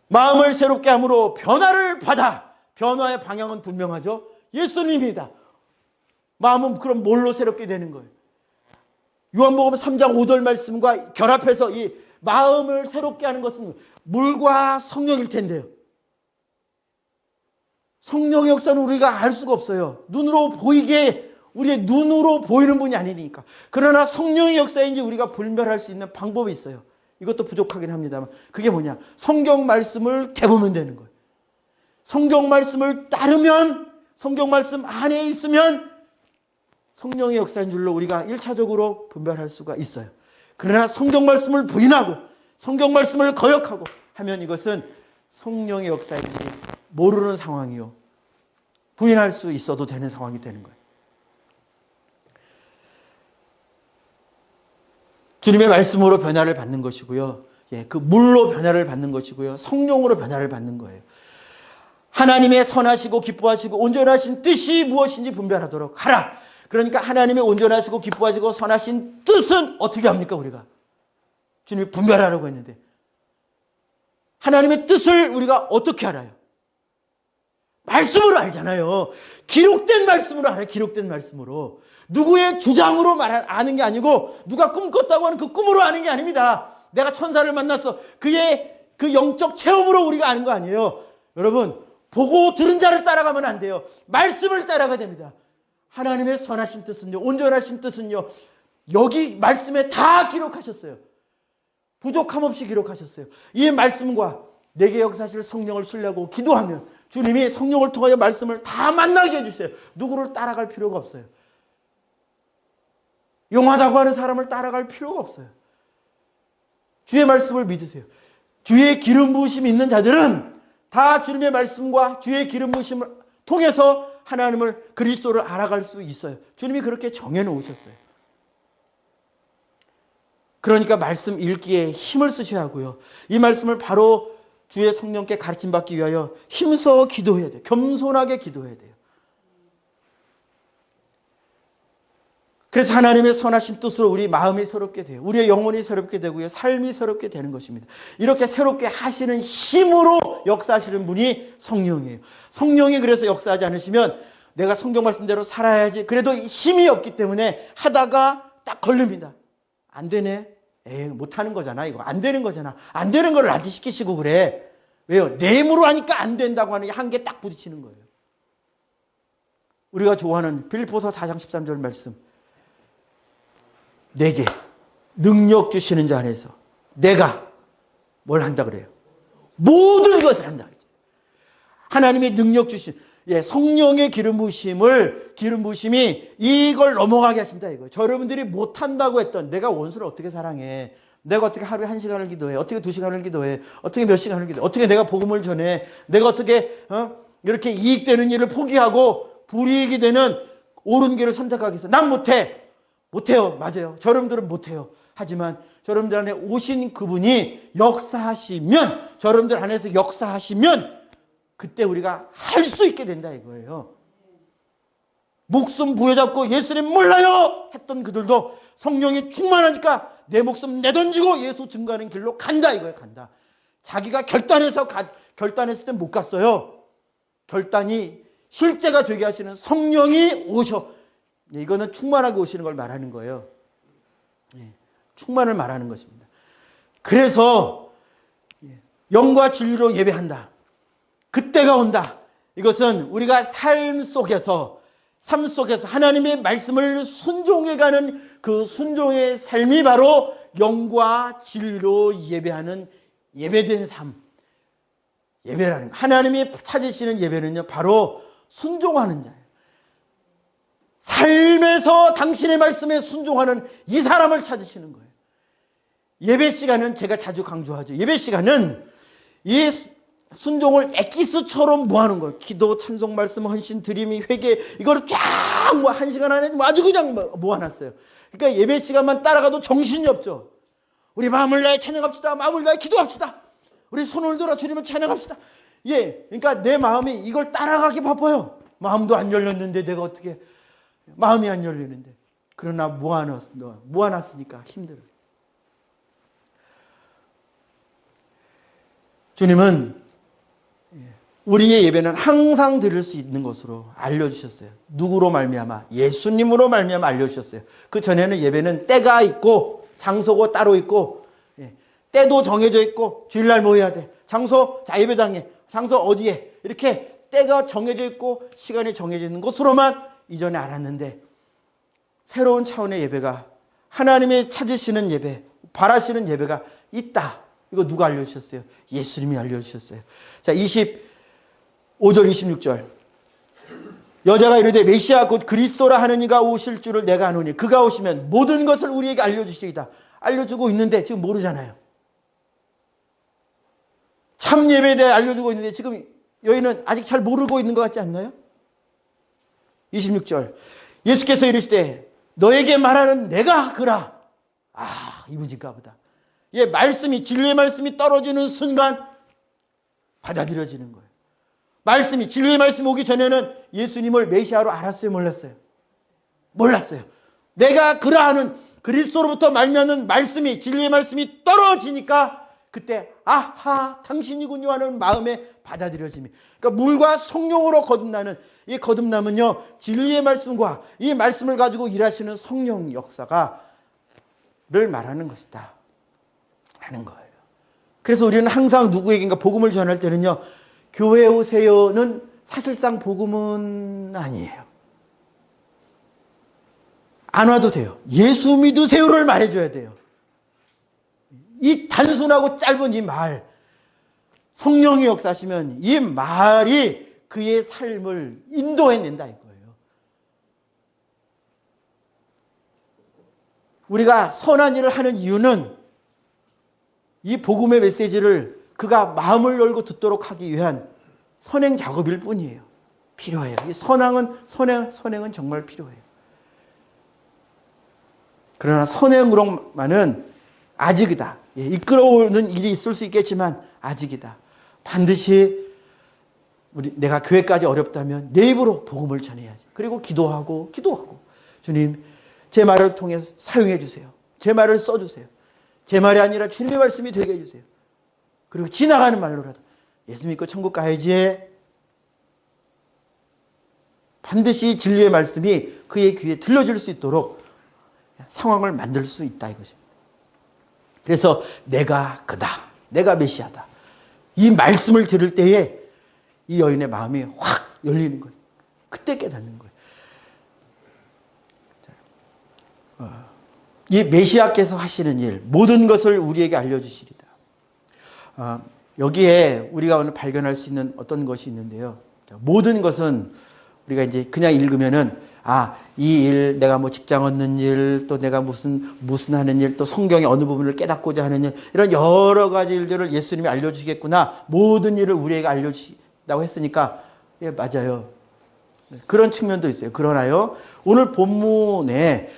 마음을 새롭게 함으로 변화를 받아. 변화의 방향은 분명하죠. 예수님입니다. 마음은 그럼 뭘로 새롭게 되는 거예요? 요한복음 3장 5절 말씀과 결합해서 이 마음을 새롭게 하는 것은 물과 성령일 텐데요. 성령의 역사는 우리가 알 수가 없어요. 눈으로 보이게, 우리의 눈으로 보이는 분이 아니니까. 그러나 성령의 역사인지 우리가 분별할 수 있는 방법이 있어요. 이것도 부족하긴 합니다만, 그게 뭐냐? 성경 말씀을 대보면 되는 거예요. 성경 말씀을 따르면, 성경 말씀 안에 있으면 성령의 역사인 줄로 우리가 1차적으로 분별할 수가 있어요. 그러나 성경 말씀을 부인하고 성경 말씀을 거역하고 하면 이것은 성령의 역사인지 모르는 상황이요. 부인할 수 있어도 되는 상황이 되는 거예요. 주님의 말씀으로 변화를 받는 것이고요. 그 물로 변화를 받는 것이고요. 성령으로 변화를 받는 거예요. 하나님의 선하시고 기뻐하시고 온전하신 뜻이 무엇인지 분별하도록 하라. 그러니까 하나님의 온전하시고 기뻐하시고 선하신 뜻은 어떻게 합니까 우리가? 주님이 분별하라고 했는데 하나님의 뜻을 우리가 어떻게 알아요? 말씀으로 알잖아요. 기록된 말씀으로 알아요. 기록된 말씀으로. 누구의 주장으로 아는 게 아니고 누가 꿈꿨다고 하는 그 꿈으로 아는 게 아닙니다. 내가 천사를 만났어. 그의 그 영적 체험으로 우리가 아는 거 아니에요. 여러분, 보고 들은 자를 따라가면 안 돼요. 말씀을 따라가야 됩니다. 하나님의 선하신 뜻은요, 온전하신 뜻은요, 여기 말씀에 다 기록하셨어요. 부족함 없이 기록하셨어요. 이 말씀과 내게 역사하실 성령을 신뢰하고 기도하면 주님이 성령을 통하여 말씀을 다 만나게 해주세요. 누구를 따라갈 필요가 없어요. 용하다고 하는 사람을 따라갈 필요가 없어요. 주의 말씀을 믿으세요. 주의 기름 부으심이 있는 자들은 다 주님의 말씀과 주의 기름 부으심을 통해서 하나님을, 그리스도를 알아갈 수 있어요. 주님이 그렇게 정해놓으셨어요. 그러니까 말씀 읽기에 힘을 쓰셔야 하고요. 이 말씀을 바로 주의 성령께 가르침받기 위하여 힘써 기도해야 돼요. 겸손하게 기도해야 돼요. 그래서 하나님의 선하신 뜻으로 우리 마음이 새롭게 돼요. 우리의 영혼이 새롭게 되고요. 삶이 새롭게 되는 것입니다. 이렇게 새롭게 하시는 힘으로 역사하시는 분이 성령이에요. 성령이 그래서 역사하지 않으시면 내가 성경 말씀대로 살아야지. 그래도 힘이 없기 때문에 하다가 딱 걸립니다. 안 되네. 못하는 거잖아. 이거 안 되는 거잖아. 안 되는 걸 나한테 시키시고 그래. 왜요? 내 힘으로 하니까 안 된다고 하는 게 한계 딱 부딪히는 거예요. 우리가 좋아하는 빌립보서 4장 13절 말씀. 내게 능력 주시는 자 안에서 내가 뭘 한다 그래요? 모든 것을 한다 그러죠. 하나님의 능력 주신 성령의 기름 부으심이 이걸 넘어가게 하신다 이거예요. 여러분들이 못한다고 했던 내가 원수를 어떻게 사랑해? 내가 어떻게 하루에 1시간을 기도해? 어떻게 2시간을 기도해? 어떻게 몇 시간을 기도해? 어떻게 내가 복음을 전해? 내가 어떻게 이렇게 이익되는 일을 포기하고 불이익이 되는 옳은 길을 선택하기 위해서 난 못해요. 맞아요. 여러분들은 못해요. 하지만 여러분들 안에 오신 그분이 역사하시면, 여러분들 안에서 역사하시면 그때 우리가 할 수 있게 된다 이거예요. 목숨 부여잡고 예수님 몰라요 했던 그들도 성령이 충만하니까 내 목숨 내던지고 예수 증거하는 길로 간다 이거예요. 간다. 자기가 결단했을 때 못 갔어요. 결단이 실제가 되게 하시는 성령이 오셔. 이거는 충만하게 오시는 걸 말하는 거예요. 충만을 말하는 것입니다. 그래서 영과 진리로 예배한다. 그때가 온다. 이것은 우리가 삶 속에서 하나님의 말씀을 순종해가는 그 순종의 삶이 바로 영과 진리로 예배하는 예배된 삶. 예배라는 거. 하나님이 찾으시는 예배는요, 바로 순종하는 자예요. 삶에서 당신의 말씀에 순종하는 이 사람을 찾으시는 거예요. 예배 시간은 제가 자주 강조하죠. 예배 시간은 이 순종을 엑기스처럼 모아놓은 거예요. 기도, 찬송, 말씀, 헌신, 드림이, 회개 이거를 쫙 1시간 안에 아주 그냥 모아놨어요. 그러니까 예배 시간만 따라가도 정신이 없죠. 우리 마음을 다해 찬양합시다. 마음을 다해 기도합시다. 우리 손을 들어 주님을 찬양합시다. 그러니까 내 마음이 이걸 따라가기 바빠요. 마음도 안 열렸는데 내가 어떻게 마음이 안 열리는데. 그러나 모아놨으니까 힘들어요. 주님은 우리의 예배는 항상 드릴 수 있는 것으로 알려주셨어요. 누구로 말미암아? 예수님으로 말미암아 알려주셨어요. 그 전에는 예배는 때가 있고 장소고 따로 있고 때도 정해져 있고 주일날 모여야 돼. 장소 자 예배당에 장소 어디에 이렇게 때가 정해져 있고 시간이 정해져 있는 것으로만 이전에 알았는데 새로운 차원의 예배가 하나님이 찾으시는 예배, 바라시는 예배가 있다. 이거 누가 알려주셨어요? 예수님이 알려주셨어요. 자 25절 26절 여자가 이르되 메시아 곧 그리스도라 하는 이가 오실 줄을 내가 아노니 그가 오시면 모든 것을 우리에게 알려주시리이다. 알려주고 있는데 지금 모르잖아요. 참 예배에 대해 알려주고 있는데 지금 여인은 아직 잘 모르고 있는 것 같지 않나요? 26절 예수께서 이르시되 너에게 말하는 내가 그라. 아, 이분인가 보다. 예, 말씀이, 진리의 말씀이 떨어지는 순간 받아들여지는 거예요. 말씀이, 진리의 말씀이 오기 전에는 예수님을 메시아로 알았어요, 몰랐어요? 몰랐어요. 내가 그라하는 그리스도로부터 말미암는 말씀이, 진리의 말씀이 떨어지니까 그때 아하 당신이군요 하는 마음에 받아들여짐이. 그러니까 물과 성령으로 거듭나는 이 거듭남은요, 진리의 말씀과 이 말씀을 가지고 일하시는 성령 역사가 를 말하는 것이다 하는 거예요. 그래서 우리는 항상 누구에게인가 복음을 전할 때는요, 교회 오세요는 사실상 복음은 아니에요. 안 와도 돼요. 예수 믿으세요를 말해줘야 돼요. 이 단순하고 짧은 이 말, 성령이 역사하시면 이 말이 그의 삶을 인도해낸다 이거예요. 우리가 선한 일을 하는 이유는 이 복음의 메시지를 그가 마음을 열고 듣도록 하기 위한 선행 작업일 뿐이에요. 필요해요. 이 선행은 정말 필요해요. 그러나 선행으로만은 아직이다. 예, 이끌어오는 일이 있을 수 있겠지만 아직이다. 반드시 내가 교회까지 어렵다면 내 입으로 복음을 전해야지. 그리고 기도하고 주님 제 말을 통해 사용해 주세요. 제 말을 써주세요. 제 말이 아니라 주님의 말씀이 되게 해주세요. 그리고 지나가는 말로라도 예수 믿고 천국 가야지. 반드시 진리의 말씀이 그의 귀에 들려줄 수 있도록 상황을 만들 수 있다 이것입니다. 그래서 내가 그다. 내가 메시아다. 이 말씀을 들을 때에 이 여인의 마음이 확 열리는 거예요. 그때 깨닫는 거예요. 이 메시아께서 하시는 일, 모든 것을 우리에게 알려주시리다. 여기에 우리가 오늘 발견할 수 있는 어떤 것이 있는데요. 모든 것은 우리가 이제 그냥 읽으면은 이 일, 내가 뭐 직장 얻는 일, 또 내가 무슨 하는 일, 또 성경의 어느 부분을 깨닫고자 하는 일, 이런 여러 가지 일들을 예수님이 알려주시겠구나. 모든 일을 우리에게 알려주신다고 했으니까, 예, 맞아요. 그런 측면도 있어요. 그러나요, 오늘 본문에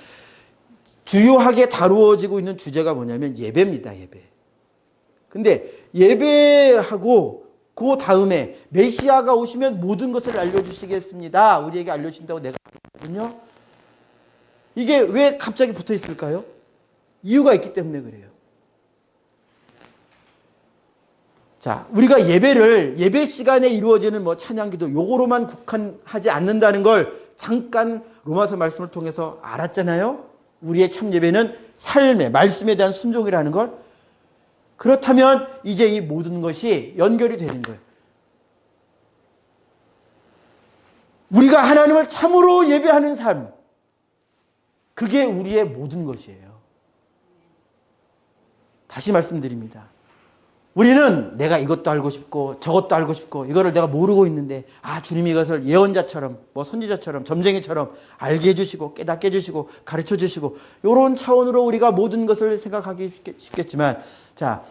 주요하게 다루어지고 있는 주제가 뭐냐면 예배입니다, 예배. 근데 예배하고 그 다음에 메시아가 오시면 모든 것을 알려주시겠습니다. 우리에게 알려주신다고 내가 하거든요. 이게 왜 갑자기 붙어 있을까요? 이유가 있기 때문에 그래요. 자, 우리가 예배 시간에 이루어지는 뭐 찬양기도 요거로만 국한하지 않는다는 걸 잠깐 로마서 말씀을 통해서 알았잖아요. 우리의 참 예배는 삶의 말씀에 대한 순종이라는 걸. 그렇다면 이제 이 모든 것이 연결이 되는 거예요. 우리가 하나님을 참으로 예배하는 삶, 그게 우리의 모든 것이에요. 다시 말씀드립니다. 우리는 내가 이것도 알고 싶고 저것도 알고 싶고 이거를 내가 모르고 있는데 주님이 이것을 예언자처럼 뭐 선지자처럼 점쟁이처럼 알게 해주시고 깨닫게 해주시고 가르쳐 주시고 이런 차원으로 우리가 모든 것을 생각하기 쉽겠지만, 자,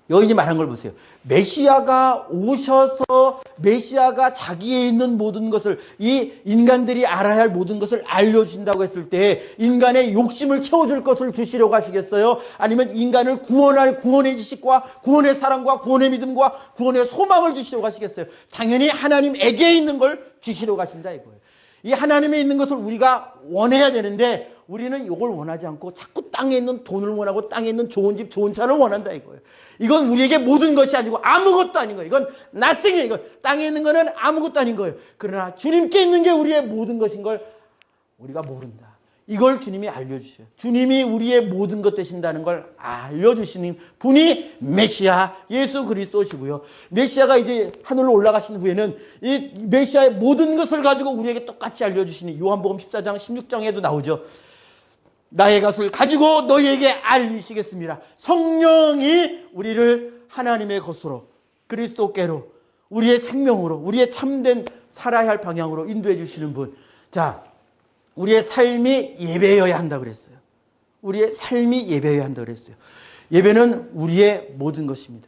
여인이 말한 걸 보세요. 메시아가 오셔서 메시아가 자기에 있는 모든 것을, 이 인간들이 알아야 할 모든 것을 알려주신다고 했을 때 인간의 욕심을 채워줄 것을 주시려고 하시겠어요? 아니면 인간을 구원할 구원의 지식과 구원의 사랑과 구원의 믿음과 구원의 소망을 주시려고 하시겠어요? 당연히 하나님에게 있는 걸 주시려고 하신다 이거예요. 이 하나님에 있는 것을 우리가 원해야 되는데 우리는 이걸 원하지 않고 자꾸 땅에 있는 돈을 원하고 땅에 있는 좋은 집 좋은 차를 원한다 이거예요. 이건 우리에게 모든 것이 아니고 아무것도 아닌 거예요. 이건 nothing이에요. 이건 땅에 있는 거는 아무것도 아닌 거예요. 그러나 주님께 있는 게 우리의 모든 것인 걸 우리가 모른다. 이걸 주님이 알려주셔요. 주님이 우리의 모든 것 되신다는 걸 알려주시는 분이 메시아 예수 그리스도시고요. 메시아가 이제 하늘로 올라가신 후에는 이 메시아의 모든 것을 가지고 우리에게 똑같이 알려주시는 요한복음 14장 16장에도 나오죠. 나의 것을 가지고 너희에게 알리시겠습니다. 성령이 우리를 하나님의 것으로, 그리스도께로, 우리의 생명으로, 우리의 참된 살아야 할 방향으로 인도해 주시는 분. 자, 우리의 삶이 예배여야 한다 그랬어요. 우리의 삶이 예배여야 한다고 그랬어요. 예배는 우리의 모든 것입니다.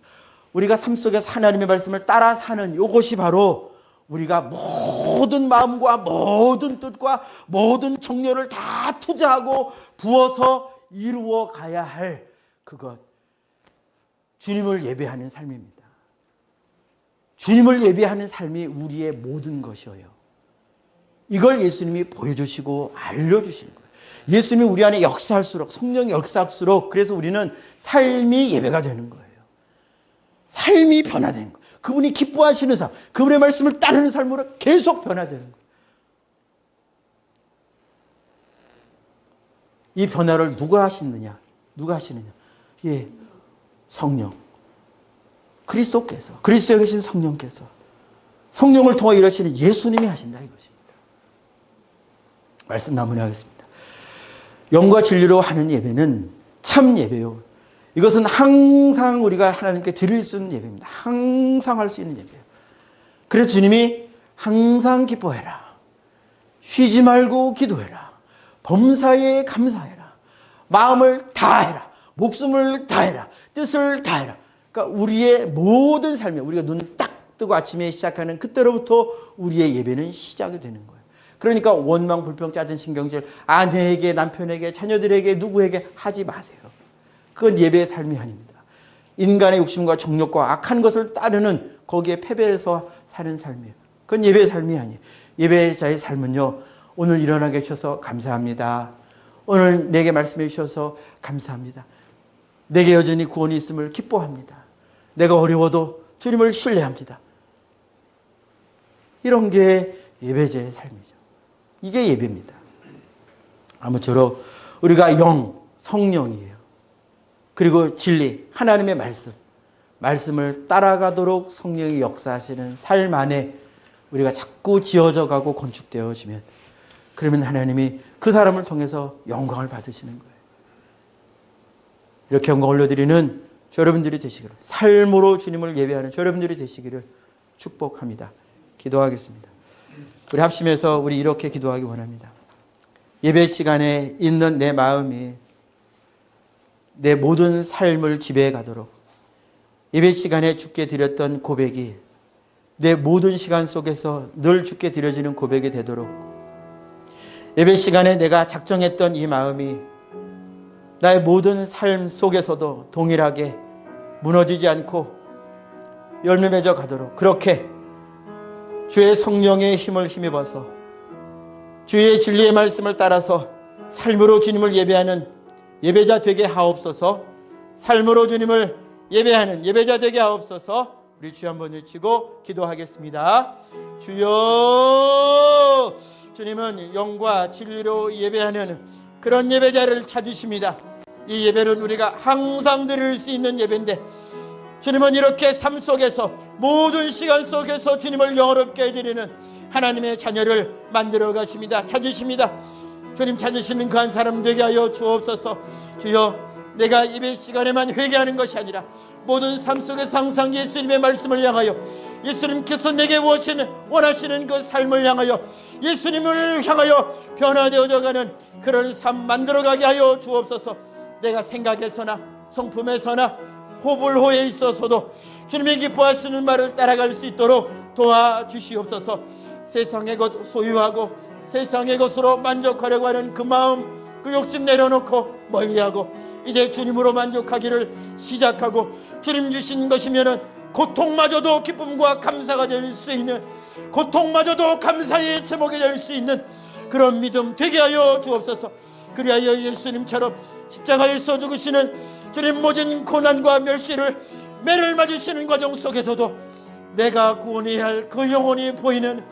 우리가 삶 속에서 하나님의 말씀을 따라 사는 이것이 바로 우리가 모든 마음과 모든 뜻과 모든 정열을 다 투자하고 부어서 이루어 가야 할 그것, 주님을 예배하는 삶입니다. 주님을 예배하는 삶이 우리의 모든 것이에요. 이걸 예수님이 보여주시고 알려주시는 거예요. 예수님이 우리 안에 역사할수록, 성령이 역사할수록, 그래서 우리는 삶이 예배가 되는 거예요. 삶이 변화되는 거예요. 그분이 기뻐하시는 삶, 그분의 말씀을 따르는 삶으로 계속 변화되는 거예요. 이 변화를 누가 하시느냐? 누가 하시느냐? 예, 성령. 그리스도께서, 그리스도에 계신 성령께서, 성령을 통해 이러시는 예수님이 하신다 이것입니다. 말씀 마무리하겠습니다. 영과 진리로 하는 예배는 참 예배요. 이것은 항상 우리가 하나님께 드릴 수 있는 예배입니다. 항상 할 수 있는 예배예요. 그래서 주님이 항상 기뻐해라. 쉬지 말고 기도해라. 범사에 감사해라. 마음을 다해라. 목숨을 다해라. 뜻을 다해라. 그러니까 우리의 모든 삶에 우리가 눈 딱 뜨고 아침에 시작하는 그때로부터 우리의 예배는 시작이 되는 거예요. 그러니까 원망, 불평, 짜증, 신경질 아내에게, 남편에게, 자녀들에게, 누구에게 하지 마세요. 그건 예배의 삶이 아닙니다. 인간의 욕심과 정욕과 악한 것을 따르는 거기에 패배해서 사는 삶이에요. 그건 예배의 삶이 아니에요. 예배자의 삶은요, 오늘 일어나게 해주셔서 감사합니다. 오늘 내게 말씀해 주셔서 감사합니다. 내게 여전히 구원이 있음을 기뻐합니다. 내가 어려워도 주님을 신뢰합니다. 이런 게 예배자의 삶이죠. 이게 예배입니다. 아무쪼록 우리가 영, 성령이에요. 그리고 진리, 하나님의 말씀을 따라가도록 성령이 역사하시는 삶 안에 우리가 자꾸 지어져 가고 건축되어지면, 그러면 하나님이 그 사람을 통해서 영광을 받으시는 거예요. 이렇게 영광을 올려드리는 여러분들이 되시기를, 삶으로 주님을 예배하는 여러분들이 되시기를 축복합니다. 기도하겠습니다. 우리 합심해서 우리 이렇게 기도하기 원합니다. 예배 시간에 있는 내 마음이 내 모든 삶을 지배해 가도록, 예배 시간에 주께 드렸던 고백이 내 모든 시간 속에서 늘 주께 드려지는 고백이 되도록, 예배 시간에 내가 작정했던 이 마음이 나의 모든 삶 속에서도 동일하게 무너지지 않고 열매 맺어 가도록, 그렇게 주의 성령의 힘을 힘입어서 주의 진리의 말씀을 따라서 삶으로 주님을 예배하는 예배자 되게 하옵소서. 삶으로 주님을 예배하는 예배자 되게 하옵소서. 우리 주여 한번 외치고 기도하겠습니다. 주여, 주님은 영과 진리로 예배하는 그런 예배자를 찾으십니다. 이 예배는 우리가 항상 드릴 수 있는 예배인데, 주님은 이렇게 삶 속에서 모든 시간 속에서 주님을 영화롭게 해드리는 하나님의 자녀를 만들어 가십니다. 찾으십니다. 주님 찾으시는 그 한 사람 되게 하여 주옵소서. 주여, 내가 예배 시간에만 회개하는 것이 아니라 모든 삶 속에서 항상 예수님의 말씀을 향하여, 예수님께서 내게 원하시는 그 삶을 향하여, 예수님을 향하여 변화되어져 가는 그런 삶 만들어가게 하여 주옵소서. 내가 생각에서나 성품에서나 호불호에 있어서도 주님이 기뻐하시는 말을 따라갈 수 있도록 도와주시옵소서. 세상의 것 소유하고 세상의 것으로 만족하려고 하는 그 마음, 그 욕심 내려놓고 멀리하고 이제 주님으로 만족하기를 시작하고, 주님 주신 것이면은 고통마저도 기쁨과 감사가 될 수 있는, 고통마저도 감사의 제목이 될 수 있는 그런 믿음 되게 하여 주옵소서. 그리하여 예수님처럼 십자가에서 죽으시는 주님 모진 고난과 멸시를 매를 맞으시는 과정 속에서도 내가 구원해야 할 그 영혼이 보이는,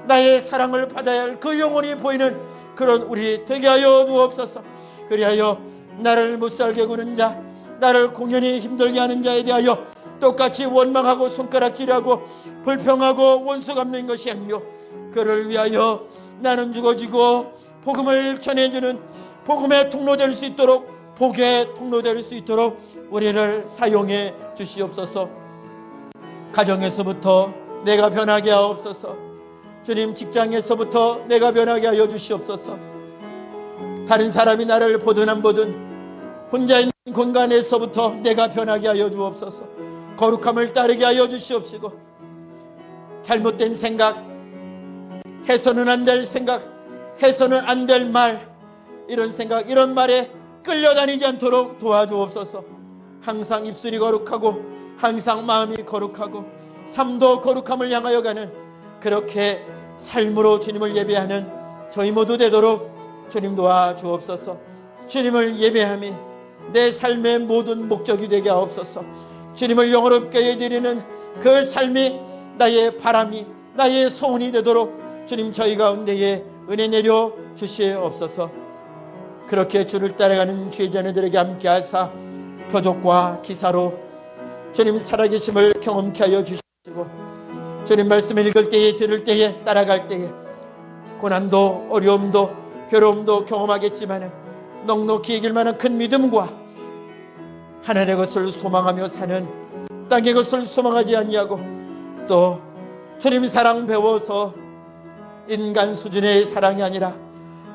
나의 사랑을 받아야 할 그 영혼이 보이는 그런 우리 되게 하여 주옵소서. 그리하여 나를 못살게 구는 자, 나를 공연히 힘들게 하는 자에 대하여 똑같이 원망하고 손가락질하고 불평하고 원수 갚는 것이 아니요, 그를 위하여 나는 죽어지고 복음을 전해주는 복음의 통로 될 수 있도록, 복의 통로 될 수 있도록 우리를 사용해 주시옵소서. 가정에서부터 내가 변하게 하옵소서. 주님, 직장에서부터 내가 변하게 하여 주시옵소서. 다른 사람이 나를 보든 안 보든 혼자 있는 공간에서부터 내가 변하게 하여 주옵소서. 거룩함을 따르게 하여 주시옵시고, 잘못된 생각, 해서는 안 될 생각, 해서는 안 될 말, 이런 생각, 이런 말에 끌려다니지 않도록 도와주옵소서. 항상 입술이 거룩하고 항상 마음이 거룩하고 삶도 거룩함을 향하여 가는 그렇게 삶으로 주님을 예배하는 저희 모두 되도록 주님 도와주옵소서. 주님을 예배함이 내 삶의 모든 목적이 되게 하옵소서. 주님을 영원롭게 해드리는 그 삶이 나의 바람이, 나의 소원이 되도록 주님 저희 가운데에 은혜 내려 주시옵소서. 그렇게 주를 따라가는 주의 자녀들에게 함께 하사 표적과 기사로 주님 살아계심을 경험케 하여 주시고, 주님 말씀을 읽을 때에, 들을 때에, 따라갈 때에 고난도 어려움도 괴로움도 경험하겠지만 넉넉히 이길 만한 큰 믿음과 하늘의 것을 소망하며 사는, 땅의 것을 소망하지 아니하고 또 주님 사랑 배워서 인간 수준의 사랑이 아니라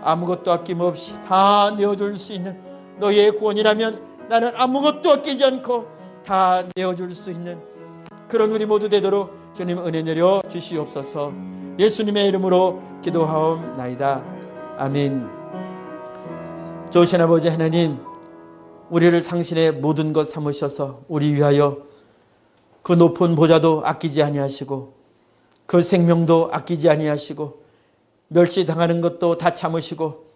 아무것도 아낌없이 다 내어줄 수 있는, 너의 구원이라면 나는 아무것도 아끼지 않고 다 내어줄 수 있는 그런 우리 모두 되도록 주님 은혜 내려 주시옵소서. 예수님의 이름으로 기도하옵나이다. 아멘. 좋으신 아버지 하나님, 우리를 당신의 모든 것 삼으셔서 우리 위하여 그 높은 보좌도 아끼지 아니하시고 그 생명도 아끼지 아니하시고 멸시당하는 것도 다 참으시고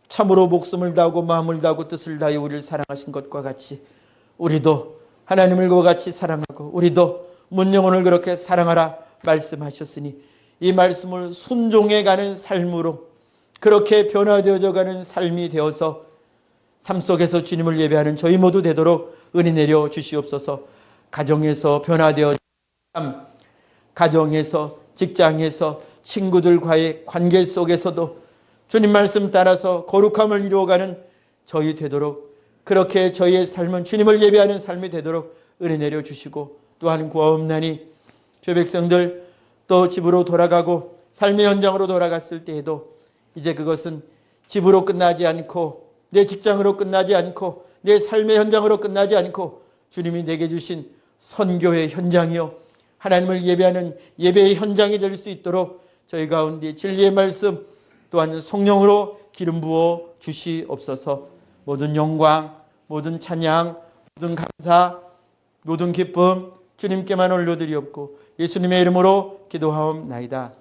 참으로 목숨을 다하고 마음을 다하고 뜻을 다하여 우리를 사랑하신 것과 같이 우리도 하나님을 그와 같이 사랑하고 우리도 문영혼을 그렇게 사랑하라 말씀하셨으니 이 말씀을 순종해가는 삶으로 그렇게 변화되어져 가는 삶이 되어서 삶 속에서 주님을 예배하는 저희 모두 되도록 은혜 내려 주시옵소서. 가정에서 변화되어 삶, 가정에서, 직장에서, 친구들과의 관계 속에서도 주님 말씀 따라서 거룩함을 이루어가는 저희 되도록, 그렇게 저희의 삶은 주님을 예배하는 삶이 되도록 은혜 내려 주시고, 또한 구하옵나니 주의 백성들 또 집으로 돌아가고 삶의 현장으로 돌아갔을 때에도 이제 그것은 집으로 끝나지 않고 내 직장으로 끝나지 않고 내 삶의 현장으로 끝나지 않고 주님이 내게 주신 선교의 현장이요 하나님을 예배하는 예배의 현장이 될 수 있도록 저희 가운데 진리의 말씀 또한 성령으로 기름 부어 주시옵소서. 모든 영광, 모든 찬양, 모든 감사, 모든 기쁨 주님께만 올려드리옵고 예수님의 이름으로 기도하옵나이다.